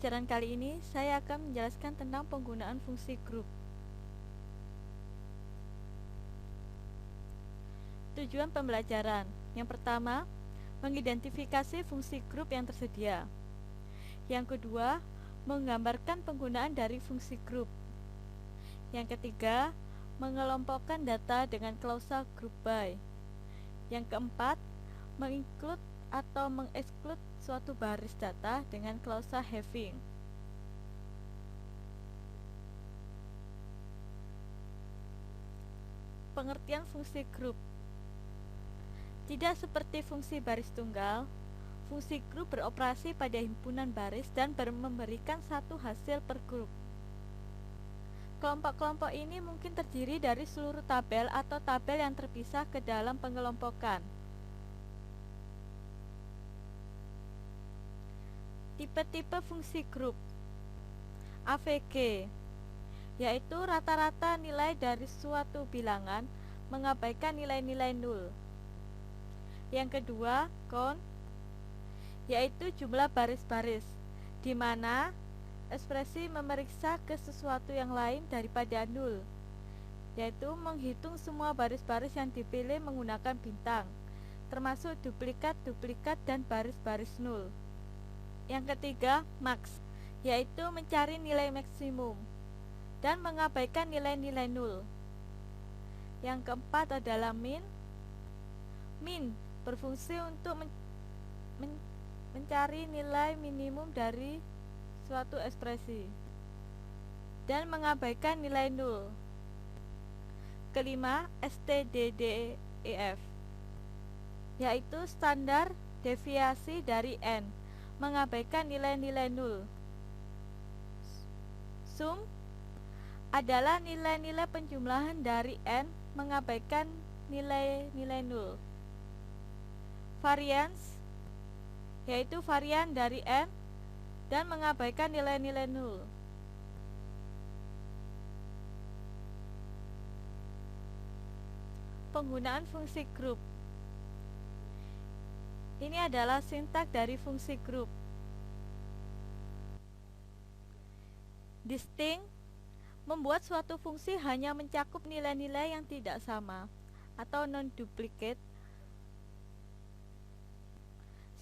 pelajaran kali ini saya akan menjelaskan tentang penggunaan fungsi grup. Tujuan pembelajaran: yang pertama, mengidentifikasi fungsi grup yang tersedia. Yang kedua, menggambarkan penggunaan dari fungsi grup. Yang ketiga, mengelompokkan data dengan klausa group by. Yang keempat, menginclude atau mengexclude suatu baris data dengan klausa having. Pengertian fungsi grup. Tidak seperti fungsi baris tunggal, fungsi grup beroperasi pada himpunan baris dan memberikan satu hasil per grup. Kelompok-kelompok ini mungkin terdiri dari seluruh tabel atau tabel yang terpisah ke dalam pengelompokan. Tipe-tipe fungsi grup. AVG, yaitu rata-rata nilai dari suatu bilangan mengabaikan nilai-nilai nol. Yang kedua, count, yaitu jumlah baris-baris, di mana ekspresi memeriksa ke sesuatu yang lain daripada nol, yaitu menghitung semua baris-baris yang dipilih menggunakan bintang, termasuk duplikat-duplikat dan baris-baris nol. Yang ketiga, max, yaitu mencari nilai maksimum dan mengabaikan nilai-nilai nol. Yang keempat adalah min. Min berfungsi untuk mencari nilai minimum dari suatu ekspresi dan mengabaikan nilai nol. Kelima, STDDEF, yaitu standar deviasi dari n, mengabaikan nilai-nilai nol. Sum adalah nilai-nilai penjumlahan dari n, mengabaikan nilai-nilai nol. Varians, yaitu varian dari n dan mengabaikan nilai-nilai nol. Penggunaan fungsi grup. Ini adalah sintak dari fungsi grup. Distinct membuat suatu fungsi hanya mencakup nilai-nilai yang tidak sama atau non-duplicate,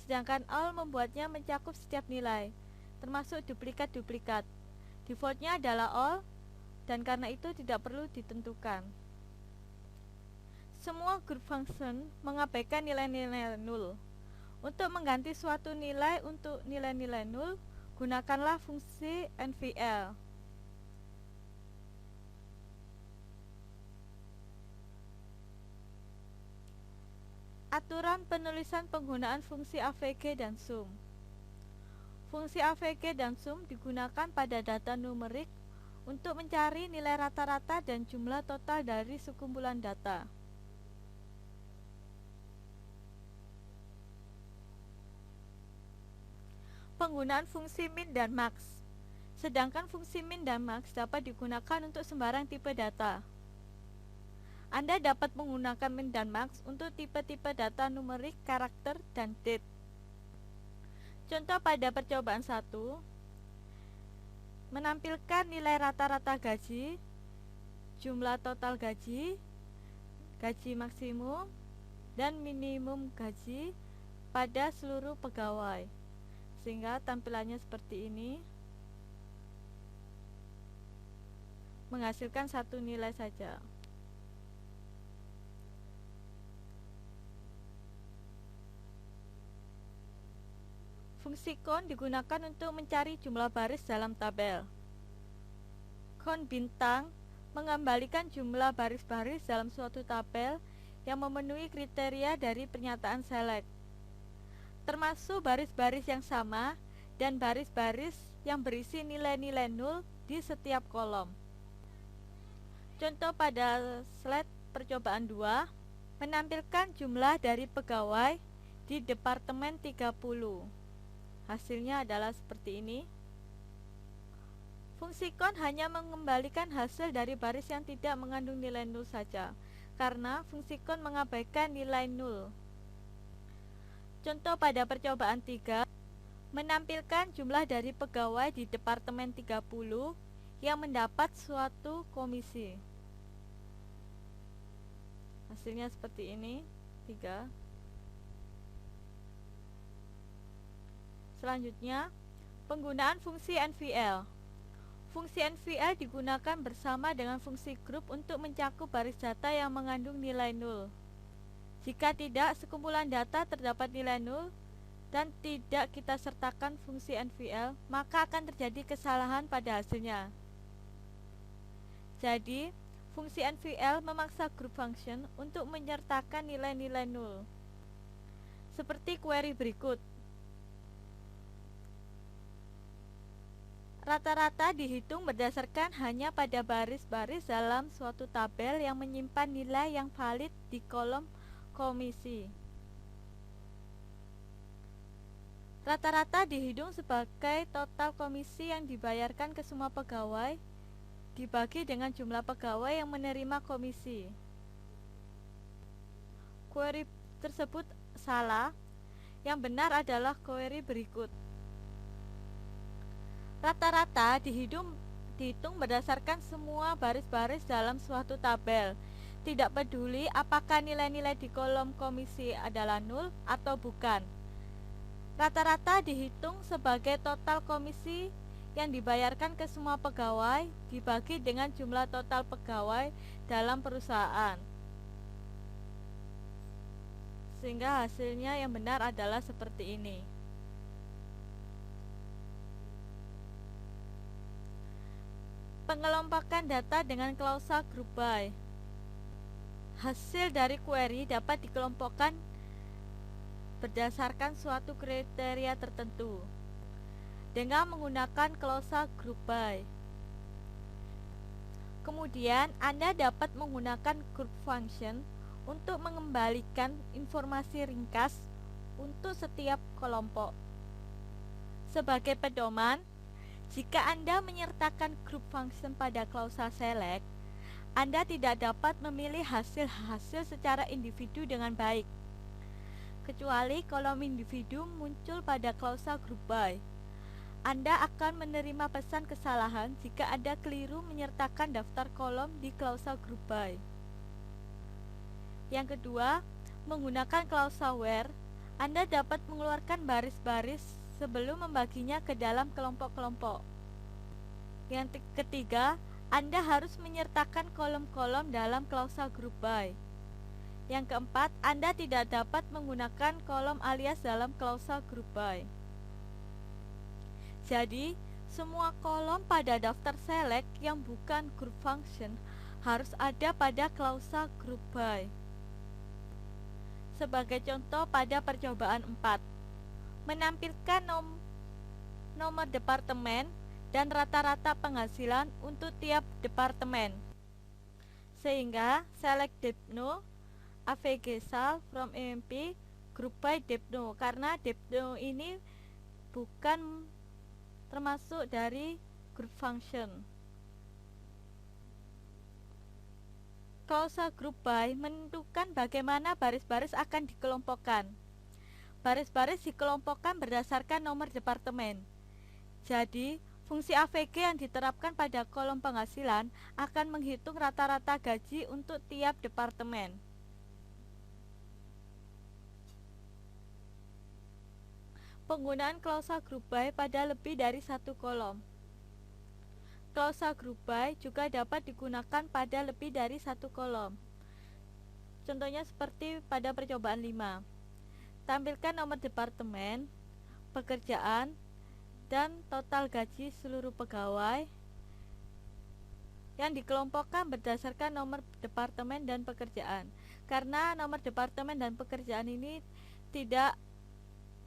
sedangkan all membuatnya mencakup setiap nilai, termasuk duplikat-duplikat. Defaultnya adalah all, dan karena itu tidak perlu ditentukan. Semua group function mengabaikan nilai-nilai nol. Untuk mengganti suatu nilai untuk nilai-nilai nol, gunakanlah fungsi NVL. Aturan penulisan penggunaan fungsi AVG dan sum. Fungsi AVG dan sum digunakan pada data numerik untuk mencari nilai rata-rata dan jumlah total dari sekumpulan data. Penggunaan fungsi min dan max. Sedangkan fungsi min dan max dapat digunakan untuk sembarang tipe data. Anda dapat menggunakan min dan max untuk tipe-tipe data numerik, karakter, dan date. Contoh pada percobaan 1, menampilkan nilai rata-rata gaji, jumlah total gaji, gaji maksimum, dan minimum gaji pada seluruh pegawai, sehingga tampilannya seperti ini, menghasilkan satu nilai saja. Fungsi count digunakan untuk mencari jumlah baris dalam tabel. Count bintang mengembalikan jumlah baris-baris dalam suatu tabel yang memenuhi kriteria dari pernyataan select, termasuk baris-baris yang sama dan baris-baris yang berisi nilai-nilai nol di setiap kolom. Contoh pada slide percobaan 2, menampilkan jumlah dari pegawai di Departemen 30. Hasilnya adalah seperti ini. Fungsi count hanya mengembalikan hasil dari baris yang tidak mengandung nilai nol saja, karena fungsi count mengabaikan nilai nol. Contoh pada percobaan 3, menampilkan jumlah dari pegawai di Departemen 30 yang mendapat suatu komisi. Hasilnya seperti ini, 3. Selanjutnya, penggunaan fungsi NVL. Fungsi NVL digunakan bersama dengan fungsi grup untuk mencakup baris data yang mengandung nilai nol. Jika tidak, sekumpulan data terdapat nilai nol dan tidak kita sertakan fungsi NVL, maka akan terjadi kesalahan pada hasilnya. Jadi, fungsi NVL memaksa group function untuk menyertakan nilai-nilai nol. Seperti query berikut. Rata-rata dihitung berdasarkan hanya pada baris-baris dalam suatu tabel yang menyimpan nilai yang valid di kolom komisi. Rata-rata dihitung sebagai total komisi yang dibayarkan ke semua pegawai dibagi dengan jumlah pegawai yang menerima komisi. Query tersebut salah. Yang benar adalah query berikut. Rata-rata dihitung berdasarkan semua baris-baris dalam suatu tabel, tidak peduli apakah nilai-nilai di kolom komisi adalah nol atau bukan. Rata-rata dihitung sebagai total komisi yang dibayarkan ke semua pegawai dibagi dengan jumlah total pegawai dalam perusahaan. Sehingga hasilnya yang benar adalah seperti ini. Pengelompokan data dengan klausa group by. Hasil dari query dapat dikelompokkan berdasarkan suatu kriteria tertentu dengan menggunakan klausa group by. Kemudian Anda dapat menggunakan group function untuk mengembalikan informasi ringkas untuk setiap kelompok. Sebagai pedoman, jika Anda menyertakan group function pada klausa select, Anda tidak dapat memilih hasil-hasil secara individu dengan baik, kecuali kolom individu muncul pada klausa group by. Anda akan menerima pesan kesalahan jika Anda keliru menyertakan daftar kolom di klausa group by. Yang kedua, menggunakan klausa where, Anda dapat mengeluarkan baris-baris sebelum membaginya ke dalam kelompok-kelompok. Yang ketiga, Anda harus menyertakan kolom-kolom dalam klausa group by. Yang keempat, Anda tidak dapat menggunakan kolom alias dalam klausa group by. Jadi, semua kolom pada daftar select yang bukan group function harus ada pada klausa group by. Sebagai contoh pada percobaan 4, menampilkan nomor departemen dan rata-rata penghasilan untuk tiap departemen. Sehingga select Depno, AVG Sal from EMP, group by Depno, karena Depno ini bukan termasuk dari group function. Klausa group by menentukan bagaimana baris-baris akan dikelompokkan. Baris-baris dikelompokkan berdasarkan nomor departemen. Jadi, fungsi AVG yang diterapkan pada kolom penghasilan akan menghitung rata-rata gaji untuk tiap departemen. Penggunaan klausa group by pada lebih dari satu kolom. Klausa group by juga dapat digunakan pada lebih dari satu kolom. Contohnya seperti pada percobaan 5. Tampilkan nomor departemen, pekerjaan, dan total gaji seluruh pegawai yang dikelompokkan berdasarkan nomor departemen dan pekerjaan. Karena nomor departemen dan pekerjaan ini tidak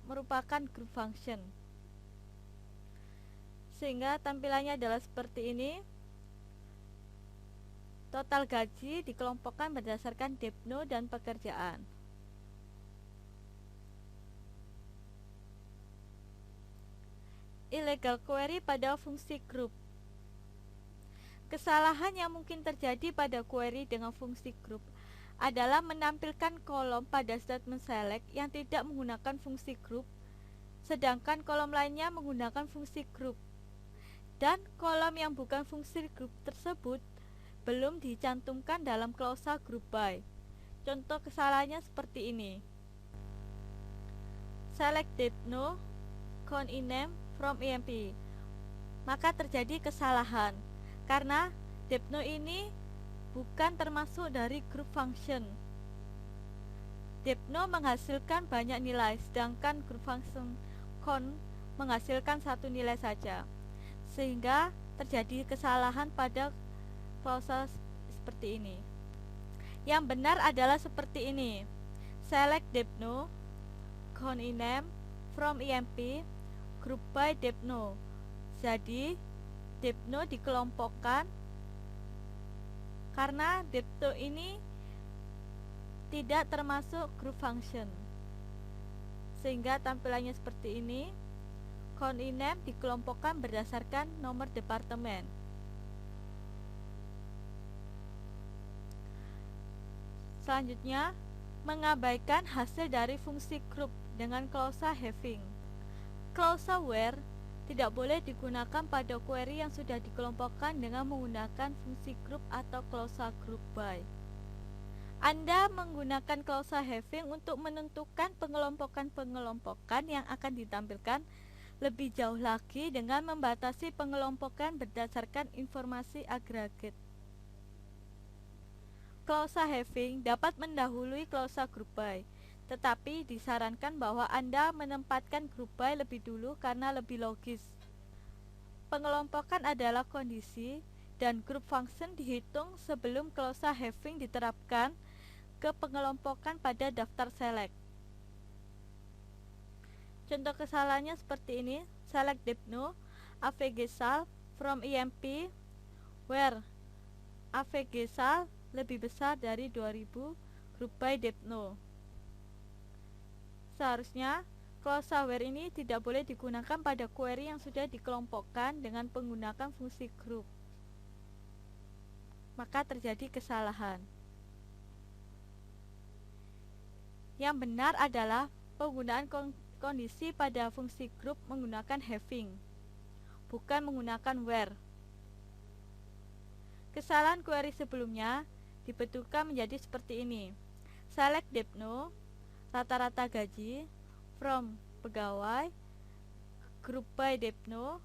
merupakan group function, sehingga tampilannya adalah seperti ini. Total gaji dikelompokkan berdasarkan Depno dan pekerjaan. Illegal query pada fungsi group. Kesalahan yang mungkin terjadi pada query dengan fungsi group adalah menampilkan kolom pada statement select yang tidak menggunakan fungsi group, sedangkan kolom lainnya menggunakan fungsi group, dan kolom yang bukan fungsi group tersebut belum dicantumkan dalam klausa group by. Contoh kesalahannya seperti ini. Select depno count ename from emp. Maka terjadi kesalahan karena depno ini bukan termasuk dari group function. Depno menghasilkan banyak nilai, sedangkan group function count menghasilkan satu nilai saja, sehingga terjadi kesalahan pada klausa seperti ini. Yang benar adalah seperti ini. Select depno count ename from emp group by depno. Jadi depno dikelompokkan karena depno ini tidak termasuk group function, sehingga tampilannya seperti ini. Count ename dikelompokkan berdasarkan nomor departemen. Selanjutnya, mengabaikan hasil dari fungsi group dengan klausa having. Klausa where tidak boleh digunakan pada query yang sudah dikelompokkan dengan menggunakan fungsi group atau klausa group by. Anda menggunakan klausa having untuk menentukan pengelompokan-pengelompokan yang akan ditampilkan lebih jauh lagi dengan membatasi pengelompokan berdasarkan informasi agregat. Klausa having dapat mendahului klausa group by, tetapi disarankan bahwa Anda menempatkan group by lebih dulu karena lebih logis. Pengelompokan adalah kondisi dan group function dihitung sebelum klausa having diterapkan ke pengelompokan pada daftar select. Contoh kesalahannya seperti ini. Select depno avgsal from emp where avgsal lebih besar dari 2000 group by depno. Seharusnya klausa where ini tidak boleh digunakan pada query yang sudah dikelompokkan dengan menggunakan fungsi group. Maka terjadi kesalahan. Yang benar adalah penggunaan kondisi pada fungsi group menggunakan having, bukan menggunakan where. Kesalahan query sebelumnya dibetulkan menjadi seperti ini. Select depno rata-rata gaji from pegawai group by depno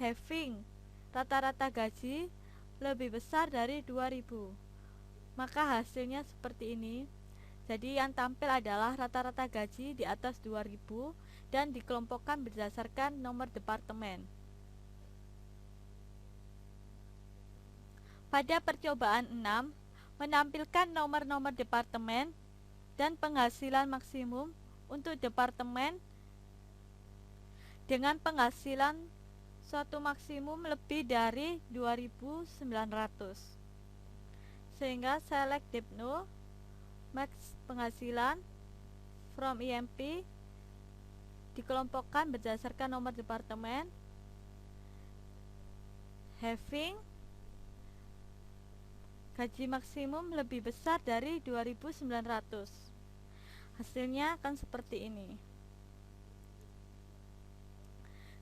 having rata-rata gaji lebih besar dari 2000. Maka hasilnya seperti ini. Jadi yang tampil adalah rata-rata gaji di atas 2000 dan dikelompokkan berdasarkan nomor departemen. Pada percobaan 6, menampilkan nomor-nomor departemen dan penghasilan maksimum untuk departemen dengan penghasilan suatu maksimum lebih dari 2.900. Sehingga select depno max penghasilan from emp dikelompokkan berdasarkan nomor departemen, having gaji maksimum lebih besar dari 2.900. Hasilnya akan seperti ini.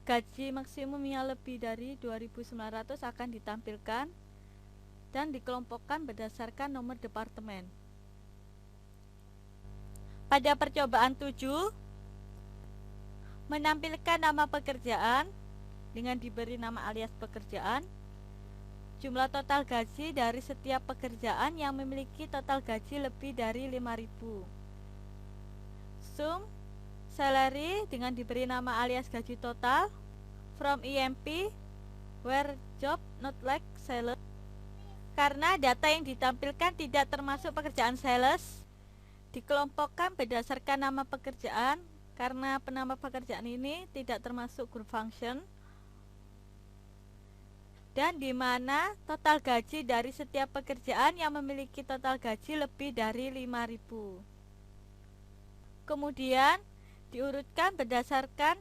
Gaji maksimum yang lebih dari 2.900 akan ditampilkan dan dikelompokkan berdasarkan nomor departemen. Pada percobaan 7, menampilkan nama pekerjaan dengan diberi nama alias pekerjaan, jumlah total gaji dari setiap pekerjaan yang memiliki total gaji lebih dari 5.000. Sum salary dengan diberi nama alias gaji total from emp where job not like sales. Karena data yang ditampilkan tidak termasuk pekerjaan sales, dikelompokkan berdasarkan nama pekerjaan karena penama pekerjaan ini tidak termasuk group function, dan di mana total gaji dari setiap pekerjaan yang memiliki total gaji lebih dari 5.000. Kemudian diurutkan berdasarkan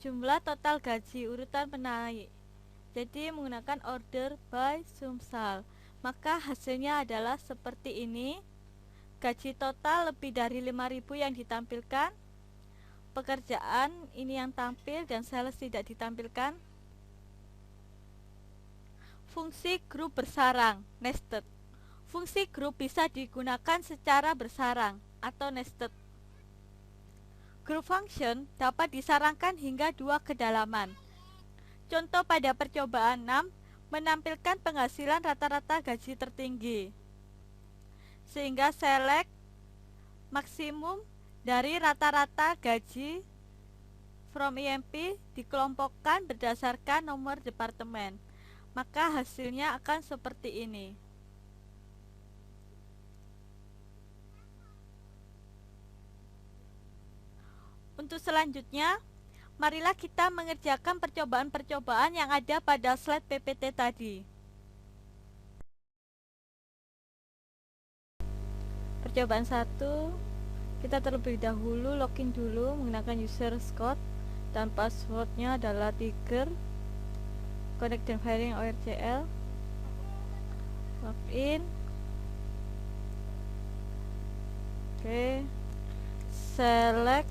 jumlah total gaji urutan penaik, jadi menggunakan order by sumsal. Maka hasilnya adalah seperti ini. Gaji total lebih dari 5.000 yang ditampilkan, pekerjaan ini yang tampil dan sales tidak ditampilkan. Fungsi grup bersarang nested. Fungsi grup bisa digunakan secara bersarang atau nested. Group function dapat disarangkan hingga 2 kedalaman. Contoh pada percobaan 6 menampilkan penghasilan rata-rata gaji tertinggi, sehingga select maksimum dari rata-rata gaji from IMP dikelompokkan berdasarkan nomor departemen, maka hasilnya akan seperti ini. Untuk selanjutnya, marilah kita mengerjakan percobaan-percobaan yang ada pada slide PPT tadi. Percobaan 1, kita terlebih dahulu login dulu menggunakan user code dan passwordnya adalah Tiger, connect dan firing ORCL, login. Oke, select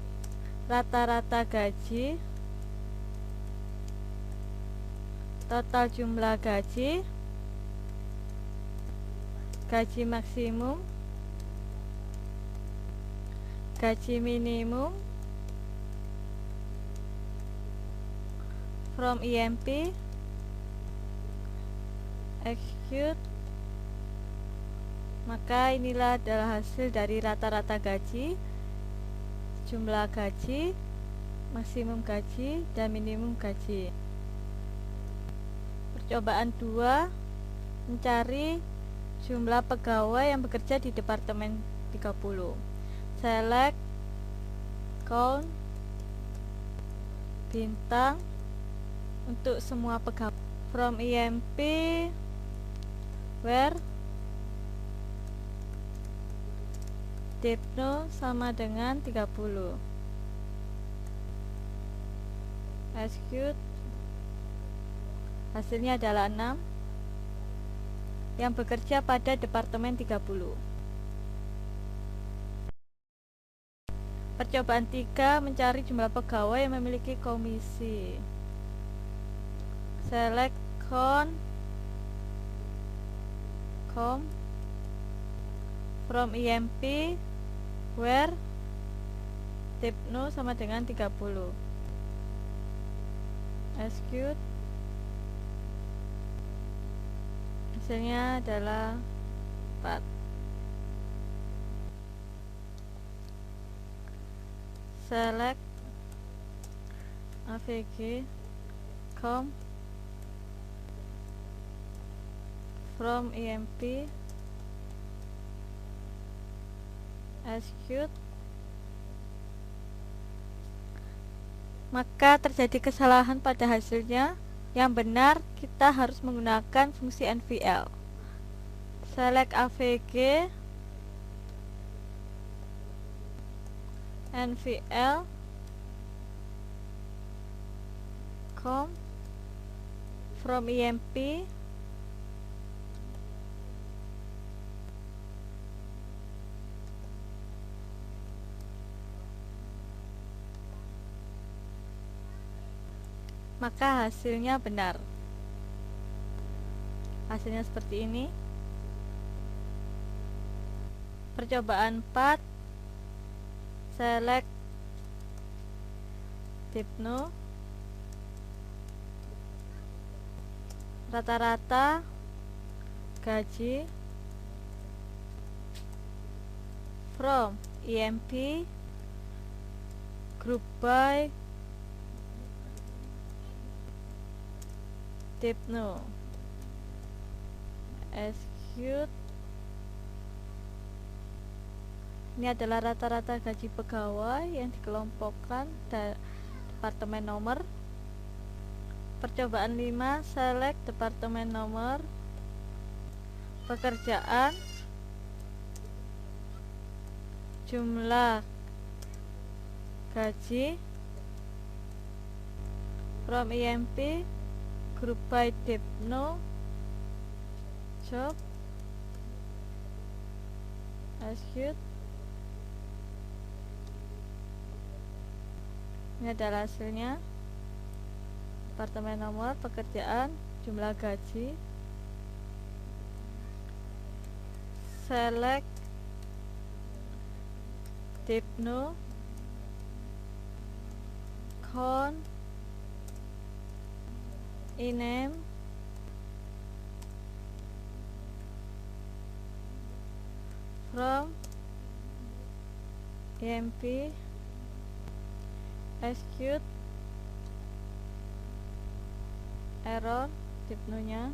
rata-rata gaji, total jumlah gaji, gaji maksimum, gaji minimum, from IMP, execute. Maka inilah adalah hasil dari rata-rata gaji, jumlah gaji, maksimum gaji, dan minimum gaji. Percobaan 2, mencari jumlah pegawai yang bekerja di Departemen 30. Select count bintang untuk semua pegawai. From IMP where Depno sama dengan 30. Execute. Hasilnya adalah 6 yang bekerja pada Departemen 30. Percobaan 3, mencari jumlah pegawai yang memiliki komisi. Select count com from IMP where Depno sama dengan 30. Execute. Hasilnya adalah 4. Select AVG com from IMP, execute. Maka terjadi kesalahan pada hasilnya. Yang benar kita harus menggunakan fungsi NVL. Select AVG NVL com from IMP maka hasilnya benar. Hasilnya seperti ini. Percobaan 4, select Depno, rata-rata gaji from IMP group by Depno. Execute. Ini adalah rata-rata gaji pegawai yang dikelompokkan departemen nomor. Percobaan 5, select departemen nomor, pekerjaan, jumlah gaji from IMP group by Depno, job, execute. Ini adalah hasilnya. Departemen nomor, pekerjaan, jumlah gaji. Select Dipno, Con, Inem, from EMP, execute, error Dipnonya.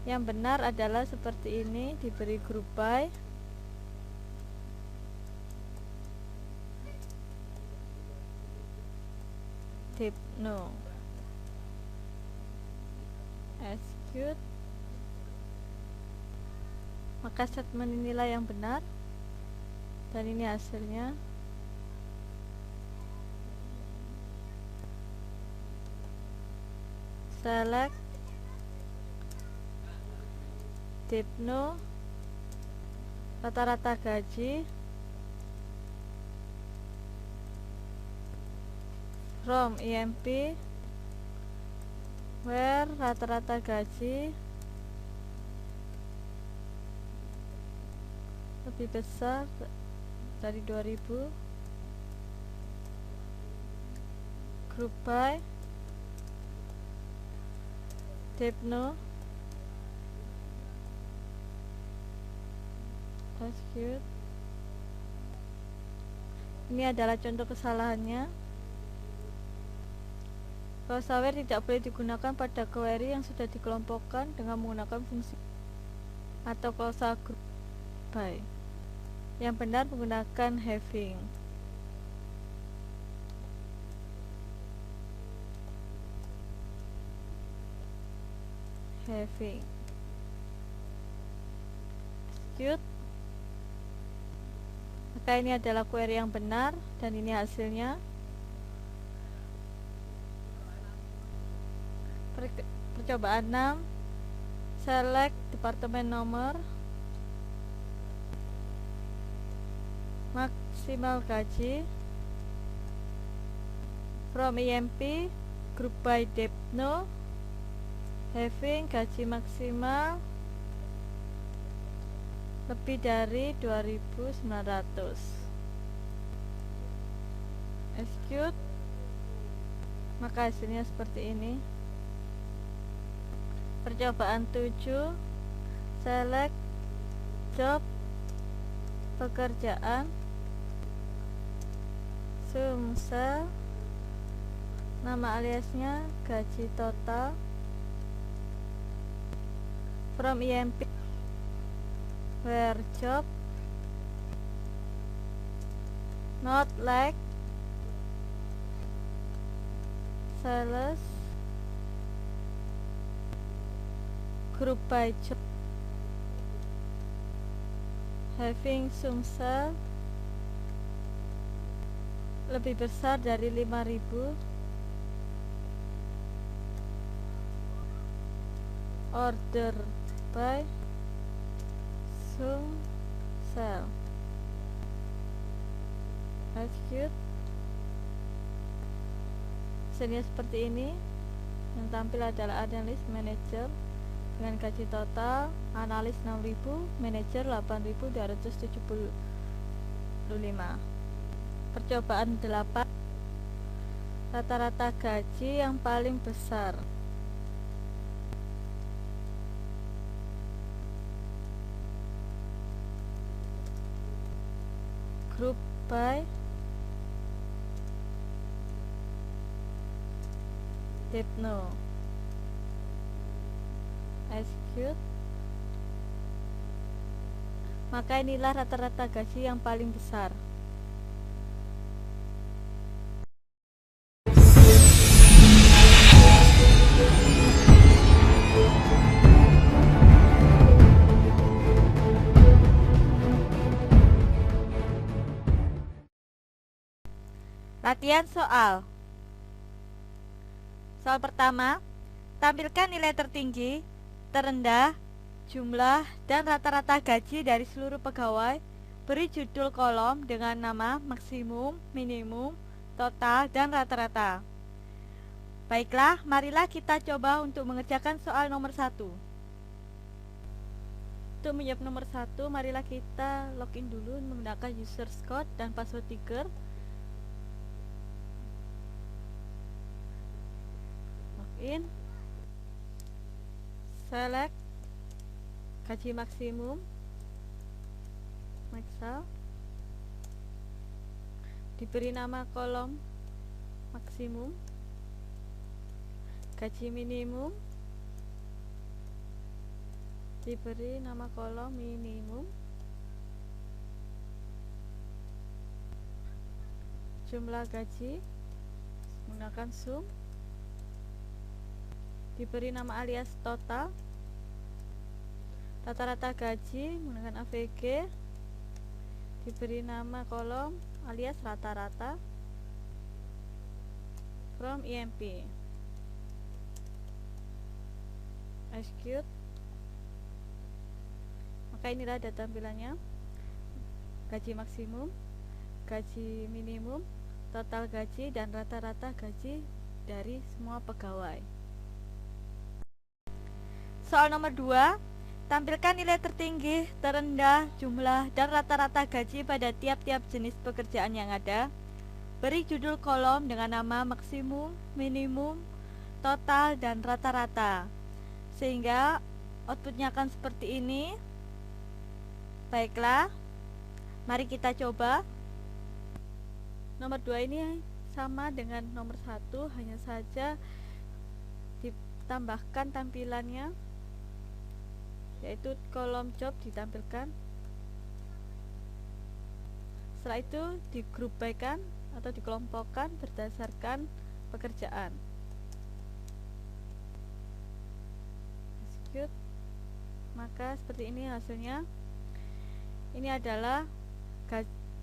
Yang benar adalah seperti ini, diberi group by, Dipno, execute, maka statement inilah yang benar dan ini hasilnya. Select Dipno, rata-rata gaji, from EMP, where rata-rata gaji lebih besar dari 2000, group by, Dipno, execute. Ini adalah contoh kesalahannya. Klausa where tidak boleh digunakan pada query yang sudah dikelompokkan dengan menggunakan fungsi atau klausa group by. Yang benar menggunakan having. Execute. Maka ini adalah query yang benar dan ini hasilnya. Percobaan 6, select departemen nomor, maksimal gaji, from EMP, group by Dipno, having gaji maksimal lebih dari 2.900. Execute, maka hasilnya seperti ini. Percobaan 7, select job, pekerjaan, Sumsel, nama aliasnya gaji total, from EMP, where job, not like, sales, group by job, having Sumsel lebih besar dari 5.000, order by Sumsel, execute. Hasilnya seperti ini. Yang tampil adalah analis manager dengan gaji total, analis 6.000, manajer 8.275. Percobaan 8, rata-rata gaji yang paling besar. Group by Dipno, execute. Maka inilah rata-rata gaji yang paling besar. Latihan soal. Soal pertama, tampilkan nilai tertinggi, terendah, jumlah, dan rata-rata gaji dari seluruh pegawai. Beri judul kolom dengan nama maksimum, minimum, total, dan rata-rata. Baiklah, marilah kita coba untuk mengerjakan soal nomor 1. Untuk menjawab nomor 1, marilah kita login dulu menggunakan user code dan password tiger. Login. Select gaji maksimum Excel. Diberi nama kolom maksimum, gaji minimum, diberi nama kolom minimum, jumlah gaji menggunakan sum, diberi nama alias total, rata-rata gaji menggunakan AVG, diberi nama kolom alias rata-rata, from IMP. Execute. Maka inilah data tampilannya: gaji maksimum, gaji minimum, total gaji, dan rata-rata gaji dari semua pegawai. Soal nomor 2, tampilkan nilai tertinggi, terendah, jumlah, dan rata-rata gaji pada tiap-tiap jenis pekerjaan yang ada. Beri judul kolom dengan nama maksimum, minimum, total, dan rata-rata, sehingga outputnya akan seperti ini. Baiklah, mari kita coba. Nomor 2 ini sama dengan nomor 1, hanya saja ditambahkan tampilannya, yaitu kolom job ditampilkan. Setelah itu digroup by-kan atau dikelompokkan berdasarkan pekerjaan. Execute. Maka seperti ini hasilnya. Ini adalah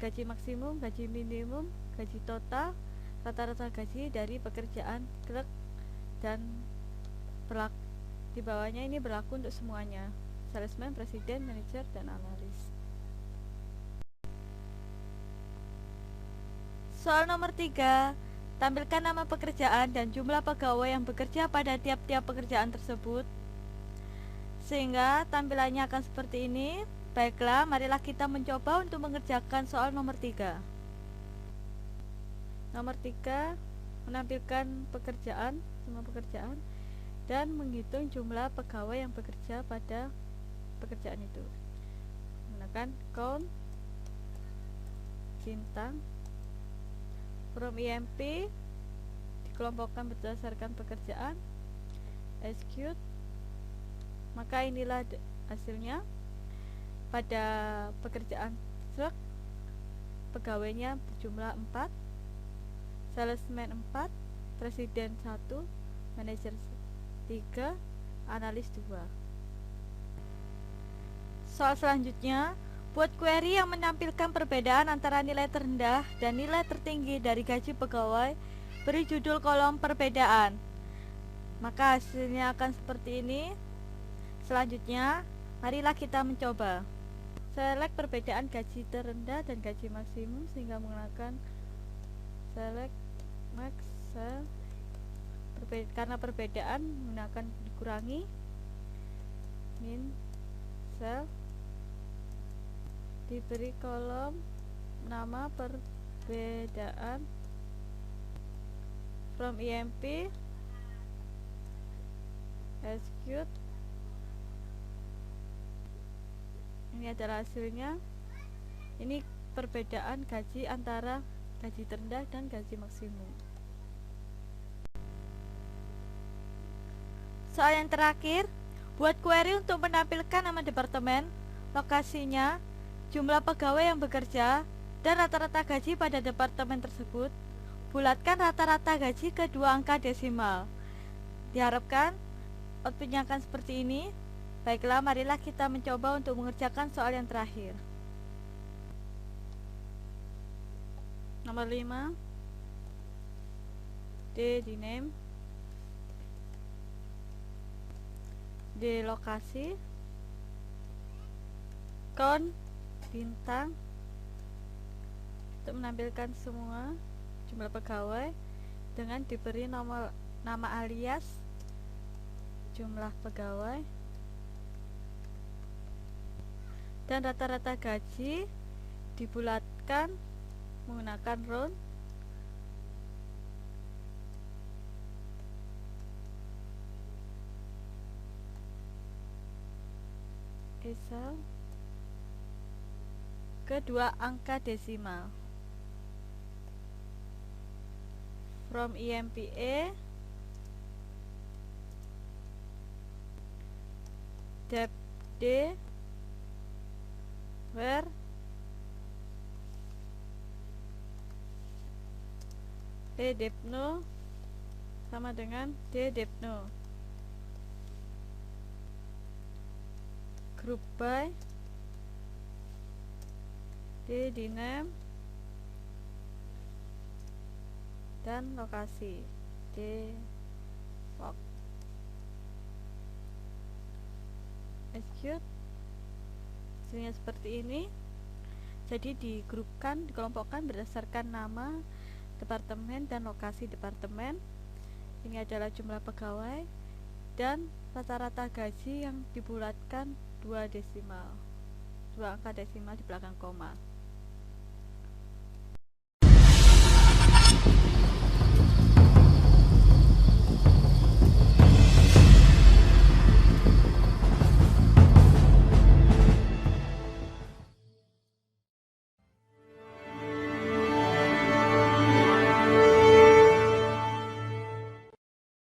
gaji maksimum, gaji minimum, gaji total, rata-rata gaji dari pekerjaan clerk, dan di bawahnya ini berlaku untuk semuanya: salesman, presiden, manajer, dan analis. Soal nomor 3, tampilkan nama pekerjaan dan jumlah pegawai yang bekerja pada tiap-tiap pekerjaan tersebut, sehingga tampilannya akan seperti ini. Baiklah, marilah kita mencoba untuk mengerjakan soal nomor 3. Nomor 3 menampilkan pekerjaan, semua pekerjaan, dan menghitung jumlah pegawai yang bekerja pada pekerjaan itu. Menggunakan count bintang, from IMP, dikelompokkan berdasarkan pekerjaan. Execute. Maka inilah hasilnya. Pada pekerjaan truk, pegawainya berjumlah 4, salesman 4, presiden 1, manajer 3, analis 2. Soal selanjutnya, buat query yang menampilkan perbedaan antara nilai terendah dan nilai tertinggi dari gaji pegawai. Beri judul kolom perbedaan. Maka hasilnya akan seperti ini. Selanjutnya, marilah kita mencoba. Select perbedaan gaji terendah dan gaji maksimum, sehingga menggunakan select max cell. Karena perbedaan menggunakan dikurangi min cell, diberi kolom nama perbedaan, from IMP. Execute. Ini adalah hasilnya. Ini perbedaan gaji antara gaji terendah dan gaji maksimum. Soal yang terakhir, buat query untuk menampilkan nama departemen, lokasinya, jumlah pegawai yang bekerja, dan rata-rata gaji pada departemen tersebut. Bulatkan rata-rata gaji ke 2 angka desimal. Diharapkan outputnya akan seperti ini. Baiklah, marilah kita mencoba untuk mengerjakan soal yang terakhir. Nomor 5, D di name, D lokasi, count bintang, untuk menampilkan semua jumlah pegawai dengan diberi nama alias jumlah pegawai, dan rata-rata gaji dibulatkan menggunakan round Excel kedua angka desimal. From IMPA dep D where E depno sama dengan D depno. Group by D dinam dan lokasi D log. Execute. Hasilnya seperti ini. Jadi digrupkan, dikelompokkan berdasarkan nama departemen dan lokasi departemen. Ini adalah jumlah pegawai dan rata-rata gaji yang dibulatkan 2 angka desimal di belakang koma.